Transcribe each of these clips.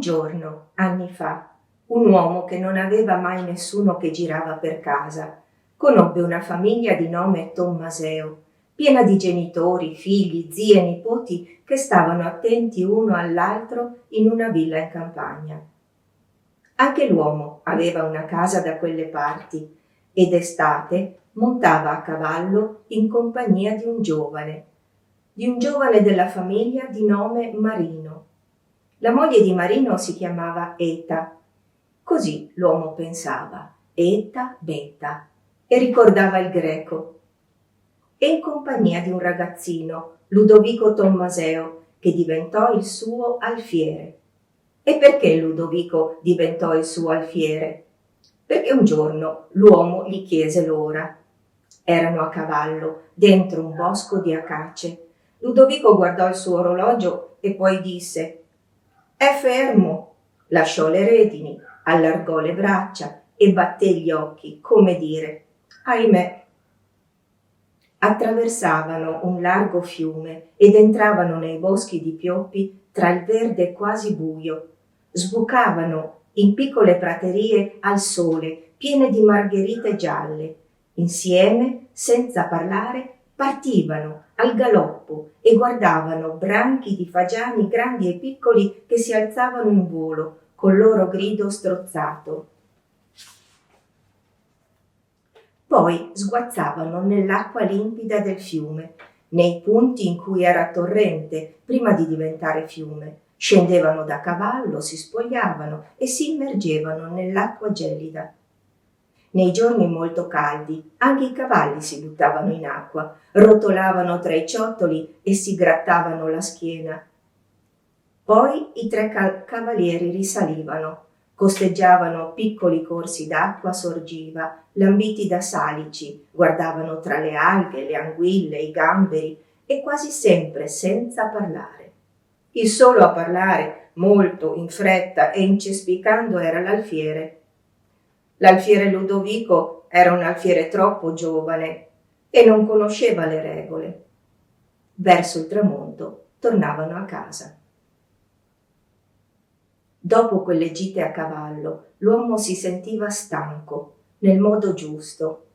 giorno, anni fa, un uomo che non aveva mai nessuno che girava per casa, conobbe una famiglia di nome Tommaseo, piena di genitori, figli, zie e nipoti che stavano attenti uno all'altro in una villa in campagna. Anche l'uomo aveva una casa da quelle parti ed d'estate montava a cavallo in compagnia di un giovane della famiglia di nome Marino. La moglie di Marino si chiamava Eta. Così l'uomo pensava, Eta Beta, e ricordava il greco. E in compagnia di un ragazzino, Ludovico Tommaseo, che diventò il suo alfiere. E perché Ludovico diventò il suo alfiere? Perché un giorno l'uomo gli chiese l'ora. Erano a cavallo, dentro un bosco di acace. Ludovico guardò il suo orologio e poi disse: «È fermo!» Lasciò le redini, allargò le braccia e batté gli occhi, come dire: «Ahimè!» Attraversavano un largo fiume ed entravano nei boschi di pioppi tra il verde quasi buio. Sbucavano in piccole praterie al sole, piene di margherite gialle. Insieme, senza parlare, partivano al galoppo e guardavano branchi di fagiani grandi e piccoli che si alzavano in volo col loro grido strozzato. Poi sguazzavano nell'acqua limpida del fiume, nei punti in cui era torrente prima di diventare fiume. Scendevano da cavallo, si spogliavano e si immergevano nell'acqua gelida. Nei giorni molto caldi anche i cavalli si buttavano in acqua, rotolavano tra i ciottoli e si grattavano la schiena. Poi i tre cavalieri risalivano, costeggiavano piccoli corsi d'acqua sorgiva, lambiti da salici, guardavano tra le alghe, le anguille, i gamberi e quasi sempre senza parlare. Il solo a parlare, molto in fretta e incespicando, era l'alfiere. L'alfiere Ludovico era un alfiere troppo giovane e non conosceva le regole. Verso il tramonto tornavano a casa. Dopo quelle gite a cavallo, l'uomo si sentiva stanco, nel modo giusto,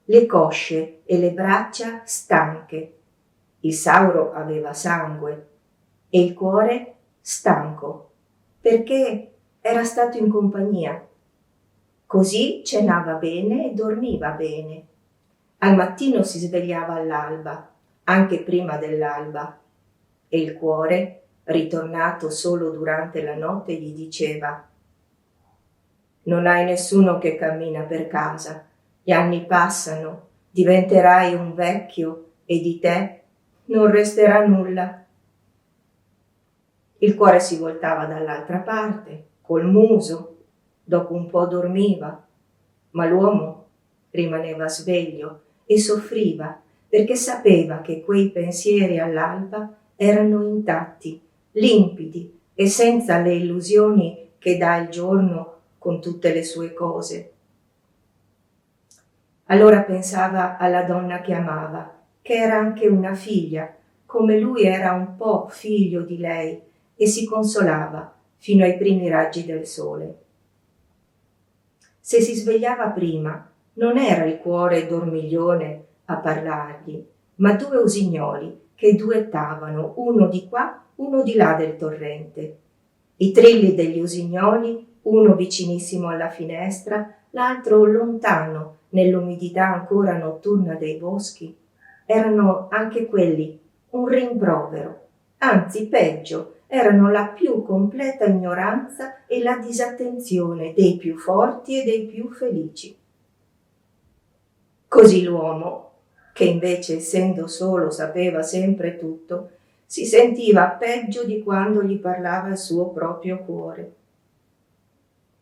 le cosce e le braccia stanche. Il sauro aveva sangue e il cuore stanco, perché era stato in compagnia. Così cenava bene e dormiva bene. Al mattino si svegliava all'alba, anche prima dell'alba, e il cuore, ritornato solo durante la notte, gli diceva: «Non hai nessuno che cammina per casa, gli anni passano, diventerai un vecchio e di te non resterà nulla». Il cuore si voltava dall'altra parte, col muso, dopo un po' dormiva, ma l'uomo rimaneva sveglio e soffriva perché sapeva che quei pensieri all'alba erano intatti, limpidi e senza le illusioni che dà il giorno con tutte le sue cose. Allora pensava alla donna che amava, che era anche una figlia, come lui era un po' figlio di lei, e si consolava fino ai primi raggi del sole. Se si svegliava prima, non era il cuore dormiglione a parlargli, ma due usignoli che duettavano, uno di qua, uno di là del torrente. I trilli degli usignoli, uno vicinissimo alla finestra, l'altro lontano nell'umidità ancora notturna dei boschi, erano anche quelli un rimprovero, anzi peggio, erano la più completa ignoranza e la disattenzione dei più forti e dei più felici. Così l'uomo, che invece essendo solo sapeva sempre tutto, si sentiva peggio di quando gli parlava il suo proprio cuore.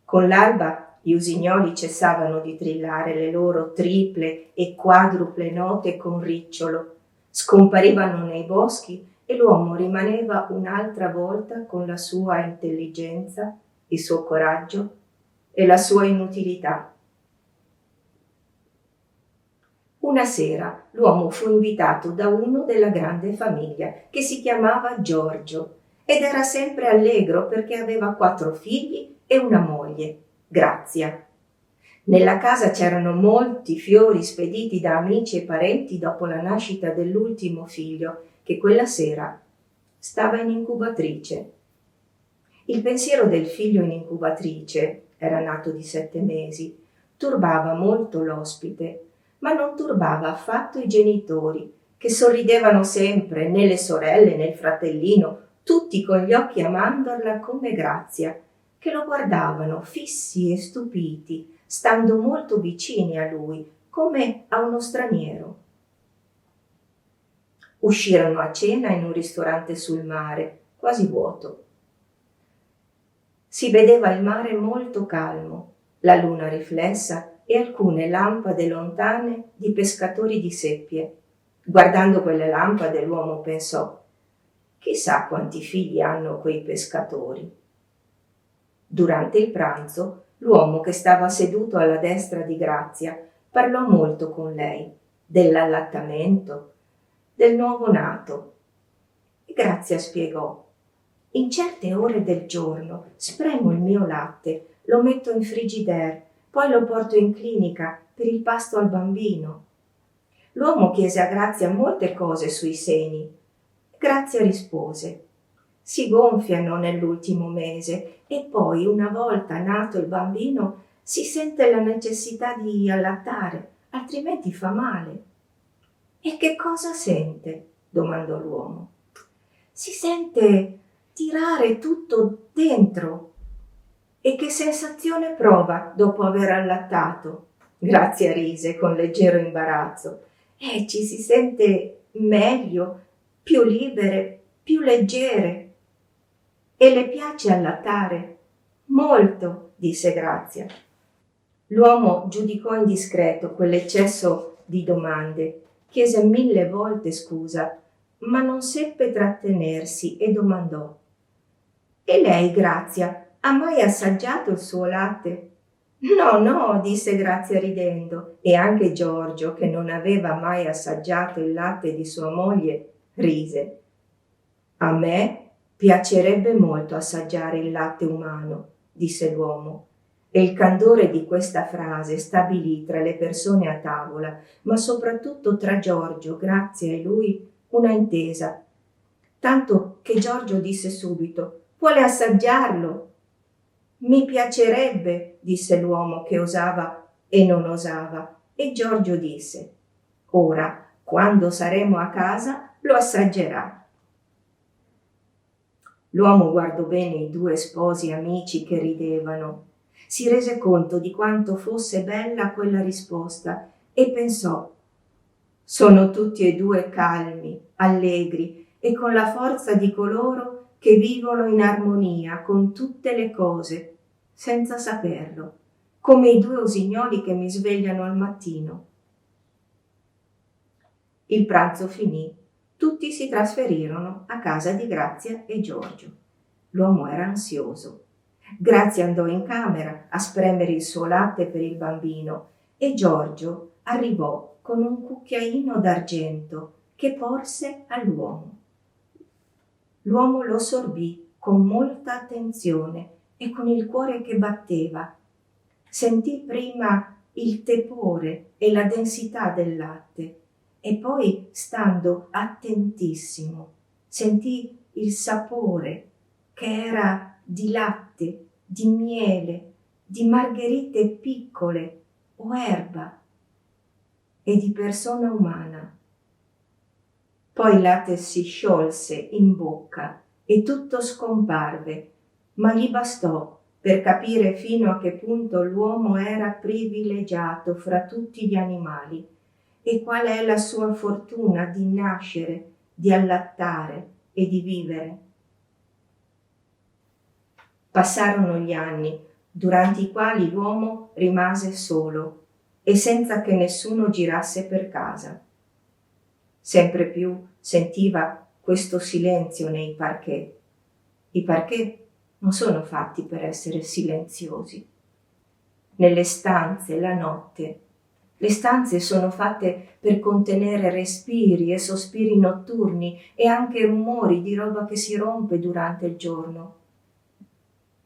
Con l'alba gli usignoli cessavano di trillare le loro triple e quadruple note con ricciolo, scomparivano nei boschi e l'uomo rimaneva un'altra volta con la sua intelligenza, il suo coraggio e la sua inutilità. Una sera l'uomo fu invitato da uno della grande famiglia che si chiamava Giorgio ed era sempre allegro perché aveva 4 figli e una moglie, Grazia. Nella casa c'erano molti fiori spediti da amici e parenti dopo la nascita dell'ultimo figlio, che quella sera stava in incubatrice. Il pensiero del figlio in incubatrice, era nato di 7 mesi, turbava molto l'ospite, ma non turbava affatto i genitori, che sorridevano sempre, né le sorelle né il fratellino, tutti con gli occhi a mandorla come Grazia, che lo guardavano fissi e stupiti, stando molto vicini a lui, come a uno straniero. Uscirono a cena in un ristorante sul mare, quasi vuoto. Si vedeva il mare molto calmo, la luna riflessa e alcune lampade lontane di pescatori di seppie. Guardando quelle lampade l'uomo pensò: chissà quanti figli hanno quei pescatori. Durante il pranzo, l'uomo che stava seduto alla destra di Grazia parlò molto con lei, dell'allattamento, del nuovo nato. E Grazia spiegò: in certe ore del giorno spremo il mio latte, lo metto in frigider, poi lo porto in clinica per il pasto al bambino. L'uomo chiese a Grazia molte cose sui seni. Grazia rispose: si gonfiano nell'ultimo mese e poi, una volta nato il bambino, si sente la necessità di allattare, altrimenti fa male. E che cosa sente? Domandò l'uomo. Si sente tirare tutto dentro. E che sensazione prova dopo aver allattato? Grazia rise con leggero imbarazzo. Ci si sente meglio, più libere, più leggere. E le piace allattare? Molto, disse Grazia. L'uomo giudicò indiscreto quell'eccesso di domande, chiese 1000 volte scusa, ma non seppe trattenersi e domandò: e lei, Grazia, ha mai assaggiato il suo latte? No, no, disse Grazia ridendo, e anche Giorgio, che non aveva mai assaggiato il latte di sua moglie, rise. A me piacerebbe molto assaggiare il latte umano, disse l'uomo, e il candore di questa frase stabilì tra le persone a tavola, ma soprattutto tra Giorgio, Grazia e lui, una intesa, tanto che Giorgio disse subito: vuole assaggiarlo? Mi piacerebbe, disse l'uomo che osava e non osava, e Giorgio disse: ora, quando saremo a casa, lo assaggerà. L'uomo guardò bene i 2 sposi amici che ridevano. Si rese conto di quanto fosse bella quella risposta e pensò: sono tutti e 2 calmi, allegri e con la forza di coloro che vivono in armonia con tutte le cose, senza saperlo, come i 2 usignoli che mi svegliano al mattino. Il pranzo finì. Tutti si trasferirono a casa di Grazia e Giorgio. L'uomo era ansioso. Grazia andò in camera a spremere il suo latte per il bambino e Giorgio arrivò con un cucchiaino d'argento che porse all'uomo. L'uomo lo sorbì con molta attenzione e con il cuore che batteva. Sentì prima il tepore e la densità del latte e poi, stando attentissimo, sentì il sapore che era di latte, di miele, di margherite piccole o erba e di persona umana. Poi il latte si sciolse in bocca e tutto scomparve, ma gli bastò per capire fino a che punto l'uomo era privilegiato fra tutti gli animali e qual è la sua fortuna di nascere, di allattare e di vivere. Passarono gli anni, durante i quali l'uomo rimase solo e senza che nessuno girasse per casa. Sempre più sentiva questo silenzio nei parquet. I parquet non sono fatti per essere silenziosi. Nelle stanze la notte Le stanze sono fatte per contenere respiri e sospiri notturni e anche rumori di roba che si rompe durante il giorno.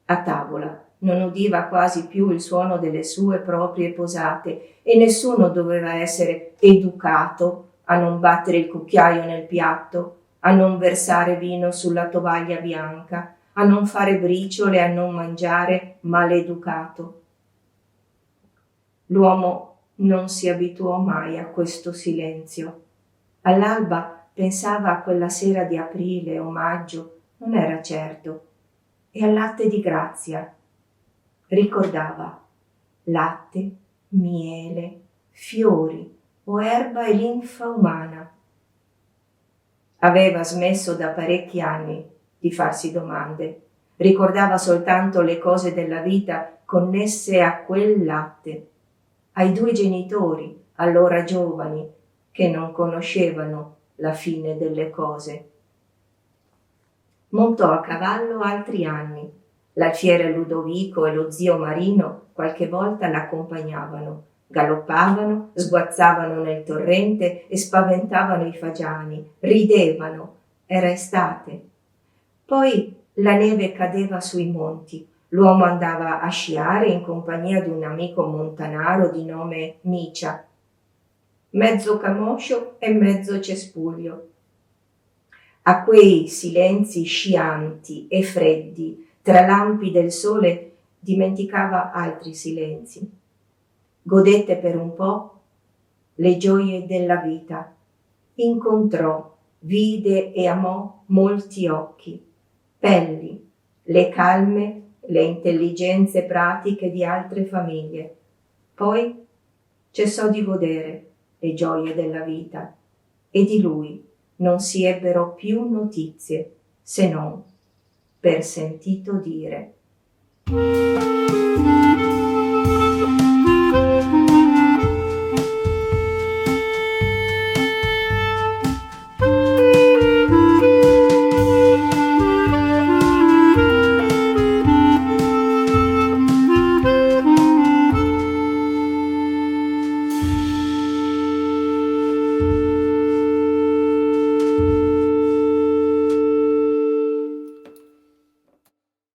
A tavola non udiva quasi più il suono delle sue proprie posate e nessuno doveva essere educato a non battere il cucchiaio nel piatto, a non versare vino sulla tovaglia bianca, a non fare briciole, a non mangiare maleducato. L'uomo non si abituò mai a questo silenzio. All'alba pensava a quella sera di aprile o maggio, non era certo, e al latte di Grazia. Ricordava latte, miele, fiori o erba e linfa umana. Aveva smesso da parecchi anni di farsi domande. Ricordava soltanto le cose della vita connesse a quel latte, ai due genitori, allora giovani, che non conoscevano la fine delle cose. Montò a cavallo altri anni. L'alfiere Ludovico e lo zio Marino qualche volta l'accompagnavano, galoppavano, sguazzavano nel torrente e spaventavano i fagiani, ridevano, era estate. Poi la neve cadeva sui monti, l'uomo andava a sciare in compagnia di un amico montanaro di nome Micia, mezzo camoscio e mezzo cespuglio. A quei silenzi scianti e freddi tra lampi del sole dimenticava altri silenzi. Godette per un po' le gioie della vita, incontrò, vide e amò molti occhi, pelli, le calme, le intelligenze pratiche di altre famiglie. Poi cessò di godere le gioie della vita e di lui non si ebbero più notizie, se non per sentito dire.